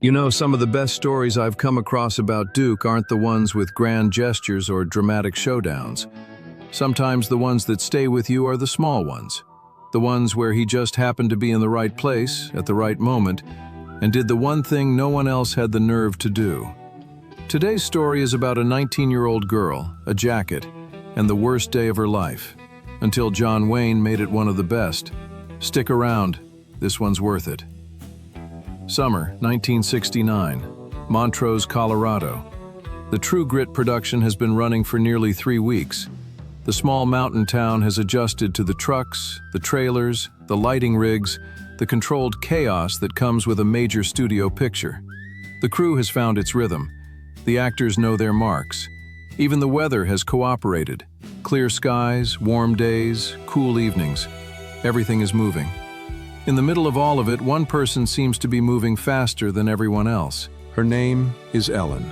You know, some of the best stories I've come across about Duke aren't the ones with grand gestures or dramatic showdowns. Sometimes the ones that stay with you are the small ones. The ones where he just happened to be in the right place at the right moment and did the one thing no one else had the nerve to do. Today's story is about a 19-year-old girl, a jacket, and the worst day of her life. Until John Wayne made it one of the best. Stick around, this one's worth it. Summer, 1969, Montrose, Colorado. The True Grit production has been running for nearly 3 weeks. The small mountain town has adjusted to the trucks, the trailers, the lighting rigs, the controlled chaos that comes with a major studio picture. The crew has found its rhythm. The actors know their marks. Even the weather has cooperated. Clear skies, warm days, cool evenings. Everything is moving. In the middle of all of it, one person seems to be moving faster than everyone else. Her name is Ellen.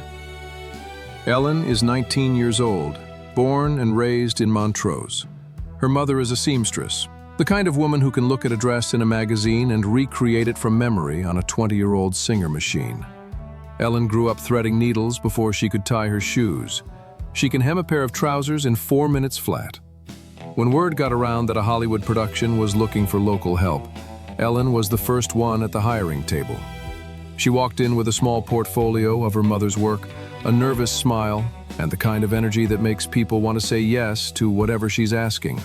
Ellen is 19 years old, born and raised in Montrose. Her mother is a seamstress, the kind of woman who can look at a dress in a magazine and recreate it from memory on a 20-year-old Singer machine. Ellen grew up threading needles before she could tie her shoes. She can hem a pair of trousers in 4 minutes flat. When word got around that a Hollywood production was looking for local help, Ellen was the first one at the hiring table. She walked in with a small portfolio of her mother's work, a nervous smile, and the kind of energy that makes people want to say yes to whatever she's asking.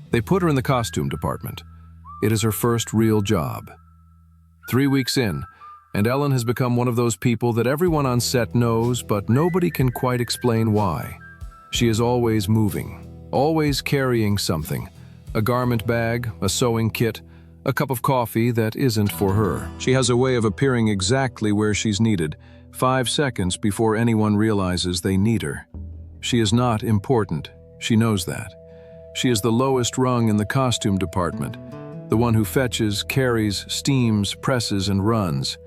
They put her in the costume department. It is her first real job. 3 weeks in, and Ellen has become one of those people that everyone on set knows, but nobody can quite explain why. She is always moving, always carrying something, a garment bag, a sewing kit, a cup of coffee that isn't for her. She has a way of appearing exactly where she's needed, 5 seconds before anyone realizes they need her. She is not important. She knows that. She is the lowest rung in the costume department, the one who fetches, carries, steams, presses, and runs.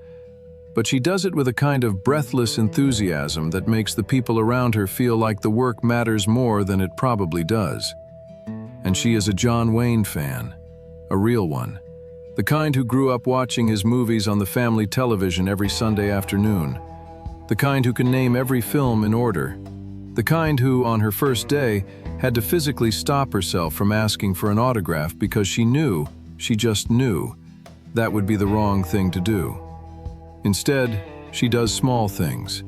But she does it with a kind of breathless enthusiasm that makes the people around her feel like the work matters more than it probably does. And she is a John Wayne fan, a real one. The kind who grew up watching his movies on the family television every Sunday afternoon. The kind who can name every film in order. The kind who, on her first day, had to physically stop herself from asking for an autograph because she just knew, that would be the wrong thing to do. Instead, she does small things.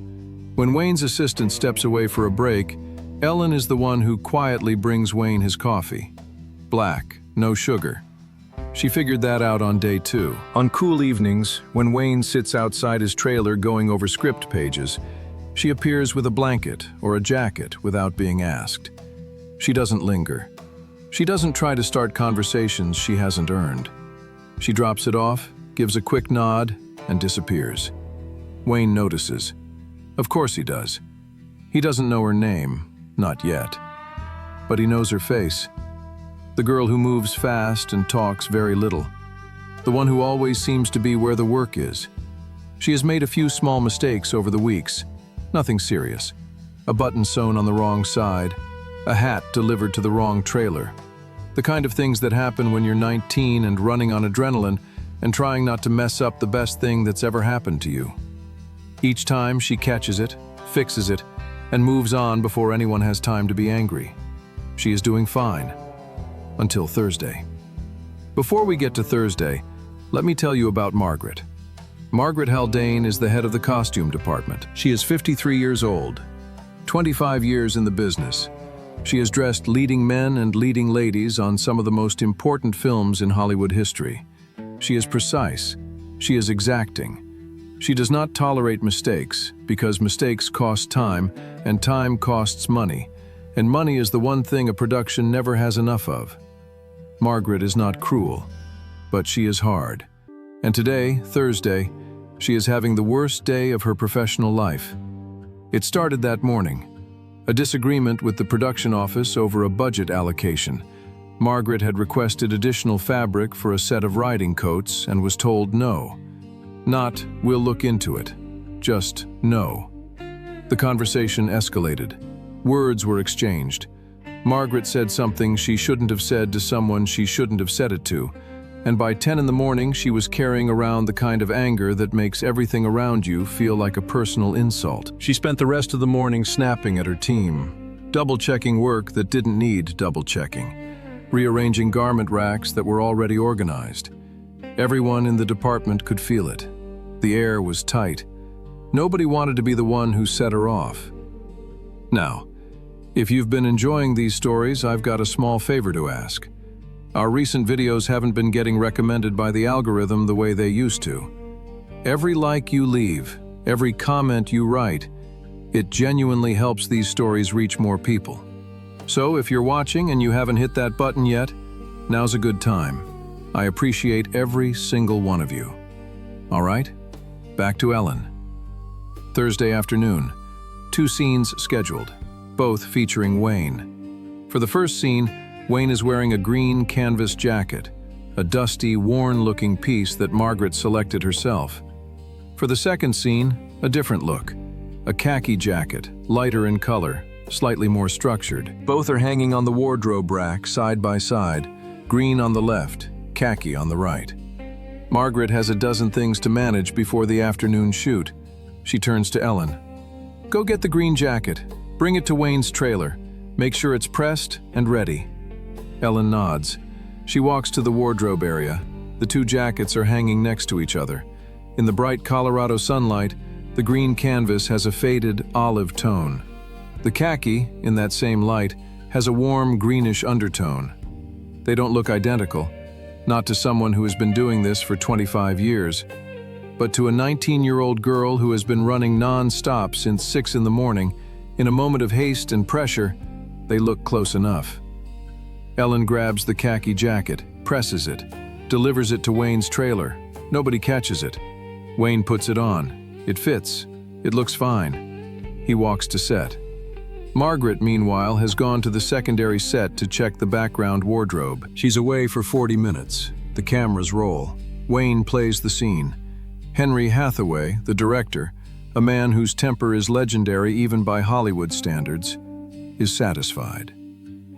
When Wayne's assistant steps away for a break, Ellen is the one who quietly brings Wayne his coffee. Black, no sugar. She figured that out on day 2. On cool evenings, when Wayne sits outside his trailer going over script pages, she appears with a blanket or a jacket without being asked. She doesn't linger. She doesn't try to start conversations she hasn't earned. She drops it off, gives a quick nod, and disappears. Wayne notices. Of course he does. He doesn't know her name, not yet. But he knows her face. The girl who moves fast and talks very little. The one who always seems to be where the work is. She has made a few small mistakes over the weeks. Nothing serious. A button sewn on the wrong side. A hat delivered to the wrong trailer. The kind of things that happen when you're 19 and running on adrenaline and trying not to mess up the best thing that's ever happened to you. Each time she catches it, fixes it, and moves on before anyone has time to be angry. She is doing fine. Until Thursday. Before we get to Thursday, let me tell you about Margaret. Margaret Haldane is the head of the costume department. She is 53 years old, 25 years in the business. She has dressed leading men and leading ladies on some of the most important films in Hollywood history. She is precise. She is exacting. She does not tolerate mistakes because mistakes cost time and time costs money, and money is the one thing a production never has enough of. Margaret is not cruel, but she is hard. And today, Thursday, she is having the worst day of her professional life. It started that morning. A disagreement with the production office over a budget allocation. Margaret had requested additional fabric for a set of riding coats and was told no. Not, we'll look into it. Just no. The conversation escalated. Words were exchanged. Margaret said something she shouldn't have said to someone she shouldn't have said it to. And by 10 in the morning, she was carrying around the kind of anger that makes everything around you feel like a personal insult. She spent the rest of the morning snapping at her team, double-checking work that didn't need double-checking, rearranging garment racks that were already organized. Everyone in the department could feel it. The air was tight. Nobody wanted to be the one who set her off. Now, if you've been enjoying these stories, I've got a small favor to ask. Our recent videos haven't been getting recommended by the algorithm the way they used to. Every like you leave, every comment you write, it genuinely helps these stories reach more people. So if you're watching and you haven't hit that button yet, now's a good time. I appreciate every single one of you. All right, back to Ellen. Thursday afternoon, 2 scenes scheduled, both featuring Wayne. For the first scene, Wayne is wearing a green canvas jacket, a dusty, worn-looking piece that Margaret selected herself. For the second scene, a different look, a khaki jacket, lighter in color, slightly more structured. Both are hanging on the wardrobe rack side by side, green on the left, khaki on the right. Margaret has a dozen things to manage before the afternoon shoot. She turns to Ellen. "Go get the green jacket. Bring it to Wayne's trailer. Make sure it's pressed and ready." Ellen nods. She walks to the wardrobe area. The 2 jackets are hanging next to each other. In the bright Colorado sunlight, the green canvas has a faded olive tone. The khaki, in that same light, has a warm greenish undertone. They don't look identical, not to someone who has been doing this for 25 years, but to a 19-year-old girl who has been running non-stop since 6 in the morning. In a moment of haste and pressure, they look close enough. Ellen grabs the khaki jacket, presses it, delivers it to Wayne's trailer. Nobody catches it. Wayne puts it on. It fits. It looks fine. He walks to set. Margaret, meanwhile, has gone to the secondary set to check the background wardrobe. She's away for 40 minutes. The cameras roll. Wayne plays the scene. Henry Hathaway, the director, a man whose temper is legendary even by Hollywood standards, is satisfied.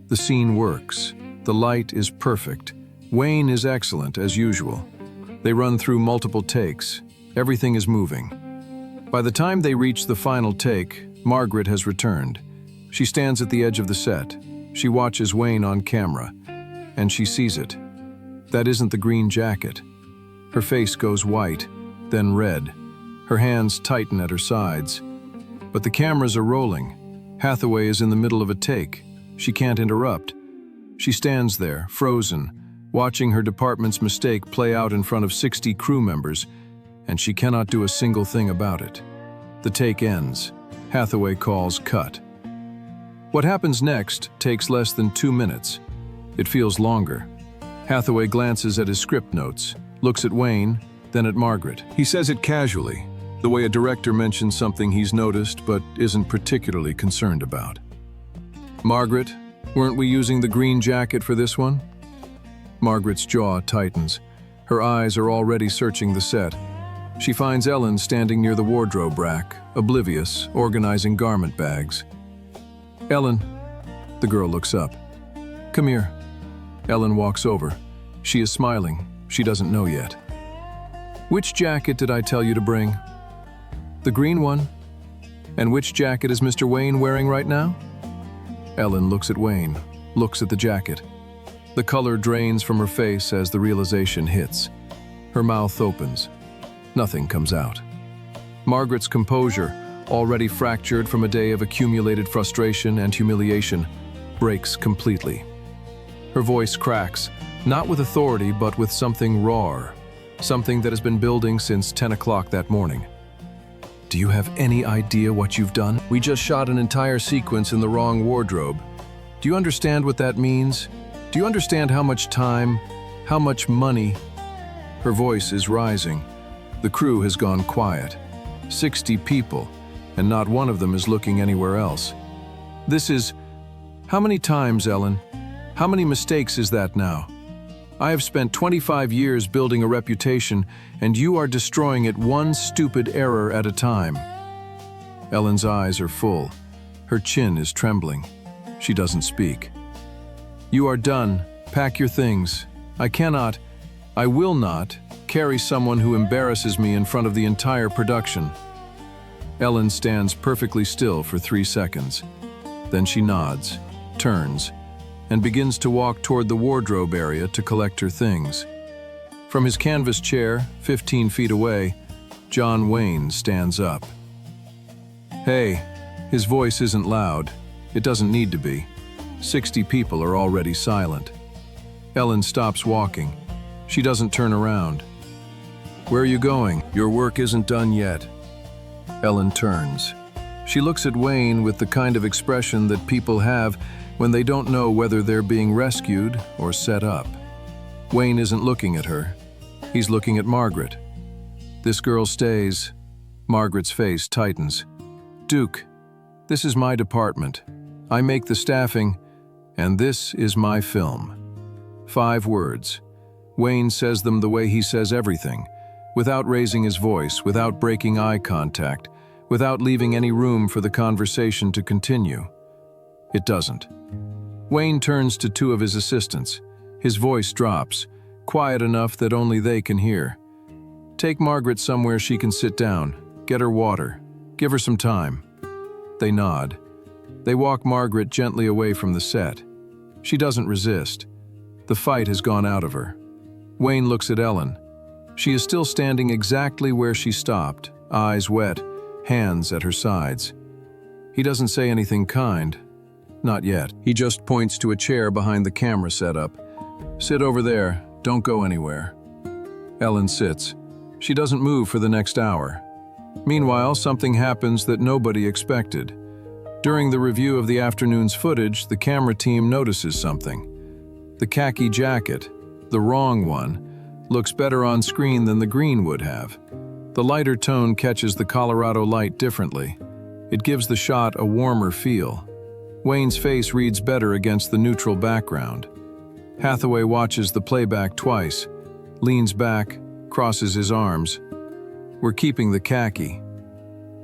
The scene works. The light is perfect. Wayne is excellent, as usual. They run through multiple takes. Everything is moving. By the time they reach the final take, Margaret has returned. She stands at the edge of the set. She watches Wayne on camera, and she sees it. That isn't the green jacket. Her face goes white, then red. Her hands tighten at her sides. But the cameras are rolling. Hathaway is in the middle of a take. She can't interrupt. She stands there, frozen, watching her department's mistake play out in front of 60 crew members, and she cannot do a single thing about it. The take ends. Hathaway calls cut. What happens next takes less than 2 minutes. It feels longer. Hathaway glances at his script notes, looks at Wayne, then at Margaret. He says it casually, the way a director mentions something he's noticed but isn't particularly concerned about. "Margaret, weren't we using the green jacket for this one?" Margaret's jaw tightens. Her eyes are already searching the set. She finds Ellen standing near the wardrobe rack, oblivious, organizing garment bags. "Ellen," the girl looks up. "Come here." Ellen walks over. She is smiling. She doesn't know yet. "Which jacket did I tell you to bring?" "The green one." "And which jacket is Mr. Wayne wearing right now?" Ellen looks at Wayne, looks at the jacket. The color drains from her face as the realization hits. Her mouth opens. Nothing comes out. Margaret's composure, already fractured from a day of accumulated frustration and humiliation, breaks completely. Her voice cracks, not with authority but with something raw, something that has been building since 10 o'clock that morning. "Do you have any idea what you've done? We just shot an entire sequence in the wrong wardrobe. Do you understand what that means? Do you understand how much time, how much money?" Her voice is rising. The crew has gone quiet. 60 people, and not one of them is looking anywhere else. This is... How many times, Ellen? How many mistakes is that now? I have spent 25 years building a reputation, and you are destroying it one stupid error at a time. Ellen's eyes are full. Her chin is trembling. She doesn't speak. "You are done. Pack your things. I cannot..." I will not carry someone who embarrasses me in front of the entire production. Ellen stands perfectly still for 3 seconds. Then she nods, turns, and begins to walk toward the wardrobe area to collect her things. From his canvas chair, 15 feet away, John Wayne stands up. Hey, his voice isn't loud. It doesn't need to be. 60 people are already silent. Ellen stops walking. She doesn't turn around. Where are you going? Your work isn't done yet. Ellen turns. She looks at Wayne with the kind of expression that people have when they don't know whether they're being rescued or set up. Wayne isn't looking at her. He's looking at Margaret. This girl stays. Margaret's face tightens. Duke, this is my department. I make the staffing, and this is my film. 5 words. Wayne says them the way he says everything, without raising his voice, without breaking eye contact, without leaving any room for the conversation to continue. It doesn't. Wayne turns to 2 of his assistants. His voice drops, quiet enough that only they can hear. Take Margaret somewhere she can sit down. Get her water. Give her some time. They nod. They walk Margaret gently away from the set. She doesn't resist. The fight has gone out of her. Wayne looks at Ellen. She is still standing exactly where she stopped, eyes wet, hands at her sides. He doesn't say anything kind. Not yet. He just points to a chair behind the camera setup. Sit over there. Don't go anywhere. Ellen sits. She doesn't move for the next hour. Meanwhile, something happens that nobody expected. During the review of the afternoon's footage, the camera team notices something. The khaki jacket, the wrong one, looks better on screen than the green would have. The lighter tone catches the Colorado light differently. It gives the shot a warmer feel. Wayne's face reads better against the neutral background. Hathaway watches the playback twice, leans back, crosses his arms. We're keeping the khaki.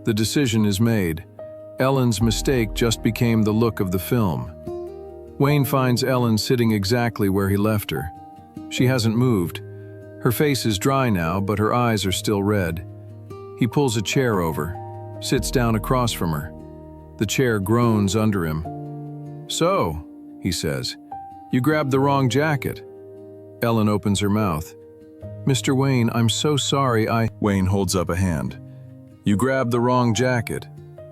The decision is made. Ellen's mistake just became the look of the film. Wayne finds Ellen sitting exactly where he left her. She hasn't moved. Her face is dry now, but her eyes are still red. He pulls a chair over, sits down across from her. The chair groans under him. So, he says, you grabbed the wrong jacket. Ellen opens her mouth. Mr. Wayne, I'm so sorry, Wayne holds up a hand. You grabbed the wrong jacket.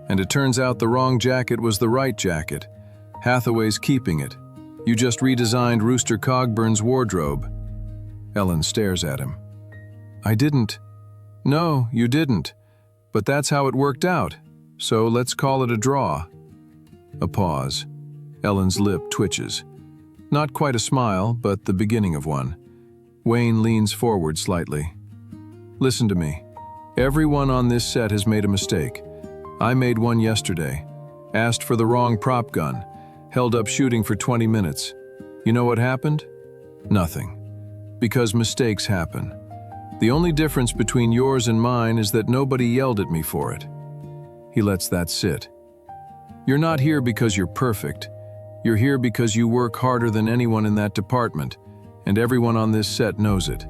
And it turns out the wrong jacket was the right jacket. Hathaway's keeping it. You just redesigned Rooster Cogburn's wardrobe. Ellen stares at him. I didn't. No, you didn't. But that's how it worked out. So let's call it a draw. A pause. Ellen's lip twitches. Not quite a smile, but the beginning of one. Wayne leans forward slightly. Listen to me. Everyone on this set has made a mistake. I made one yesterday. Asked for the wrong prop gun. Held up shooting for 20 minutes. You know what happened? Nothing. Because mistakes happen. The only difference between yours and mine is that nobody yelled at me for it. He lets that sit. You're not here because you're perfect. You're here because you work harder than anyone in that department, and everyone on this set knows it.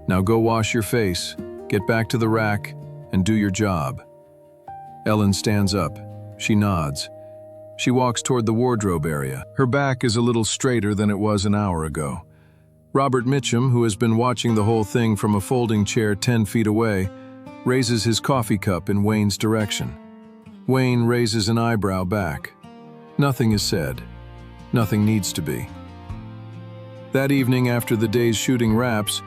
Now go wash your face, get back to the rack, and do your job. Ellen stands up. She nods. She walks toward the wardrobe area. Her back is a little straighter than it was an hour ago. Robert Mitchum, who has been watching the whole thing from a folding chair 10 feet away, raises his coffee cup in Wayne's direction. Wayne raises an eyebrow back. Nothing is said. Nothing needs to be. That evening, after the day's shooting wraps,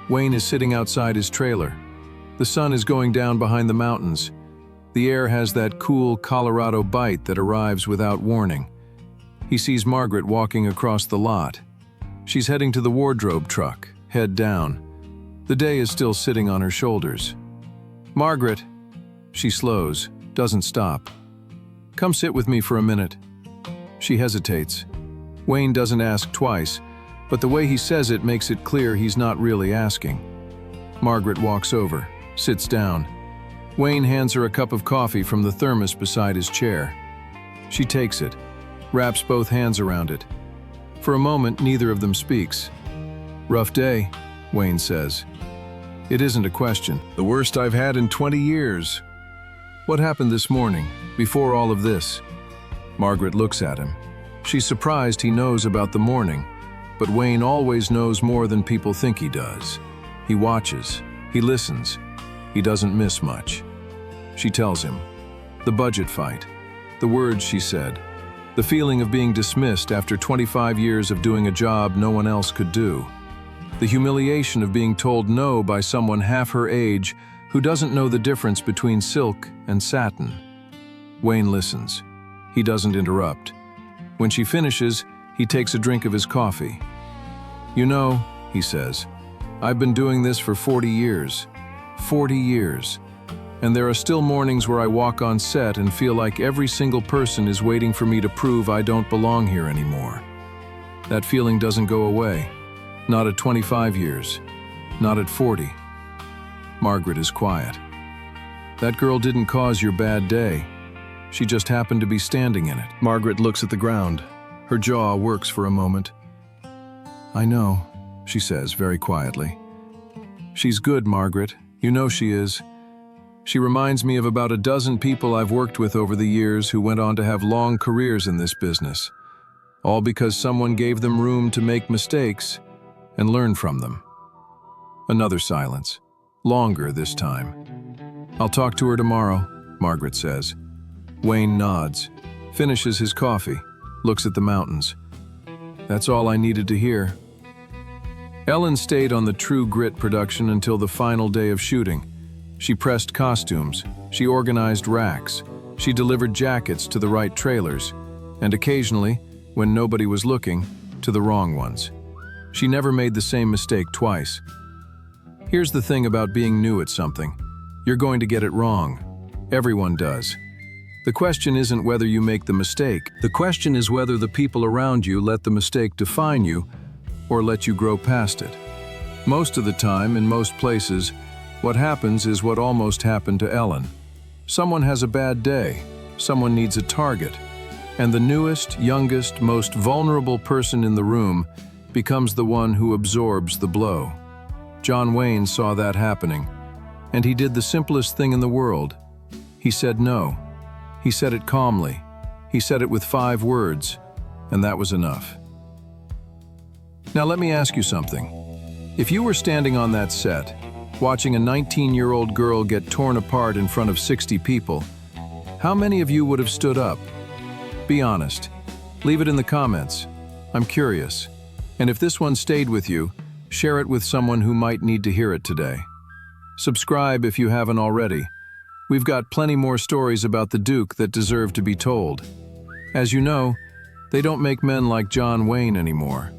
Wayne is sitting outside his trailer. The sun is going down behind the mountains. The air has that cool Colorado bite that arrives without warning. He sees Margaret walking across the lot. She's heading to the wardrobe truck, head down. The day is still sitting on her shoulders. Margaret. She slows, doesn't stop. Come sit with me for a minute. She hesitates. Wayne doesn't ask twice, but the way he says it makes it clear he's not really asking. Margaret walks over, sits down. Wayne hands her a cup of coffee from the thermos beside his chair. She takes it, wraps both hands around it. For a moment, neither of them speaks. Rough day, Wayne says. It isn't a question. The worst I've had in 20 years. What happened this morning, before all of this? Margaret looks at him. She's surprised he knows about the morning, but Wayne always knows more than people think he does. He watches, he listens, he doesn't miss much. She tells him. The budget fight, the words she said, the feeling of being dismissed after 25 years of doing a job no one else could do, the humiliation of being told no by someone half her age who doesn't know the difference between silk and satin. Wayne listens. He doesn't interrupt. When she finishes, he takes a drink of his coffee. You know, he says, I've been doing this for 40 years. 40 years. And there are still mornings where I walk on set and feel like every single person is waiting for me to prove I don't belong here anymore. That feeling doesn't go away. Not at 25 years. Not at 40. Margaret is quiet. That girl didn't cause your bad day. She just happened to be standing in it. Margaret looks at the ground. Her jaw works for a moment. I know, she says very quietly. She's good, Margaret. You know she is. She reminds me of about a dozen people I've worked with over the years who went on to have long careers in this business, all because someone gave them room to make mistakes and learn from them. Another silence, longer this time. I'll talk to her tomorrow, Margaret says. Wayne nods, finishes his coffee, looks at the mountains. That's all I needed to hear. Ellen stayed on the True Grit production until the final day of shooting. She pressed costumes, she organized racks, she delivered jackets to the right trailers, and occasionally, when nobody was looking, to the wrong ones. She never made the same mistake twice. Here's the thing about being new at something. You're going to get it wrong. Everyone does. The question isn't whether you make the mistake. The question is whether the people around you let the mistake define you or let you grow past it. Most of the time, in most places, what happens is what almost happened to Ellen. Someone has a bad day, someone needs a target, and the newest, youngest, most vulnerable person in the room becomes the one who absorbs the blow. John Wayne saw that happening, and he did the simplest thing in the world. He said no. He said it calmly. He said it with 5 words, and that was enough. Now let me ask you something. If you were standing on that set, watching a 19-year-old girl get torn apart in front of 60 people, how many of you would have stood up? Be honest. Leave it in the comments. I'm curious. And if this one stayed with you, share it with someone who might need to hear it today. Subscribe if you haven't already. We've got plenty more stories about the Duke that deserve to be told. As you know, they don't make men like John Wayne anymore.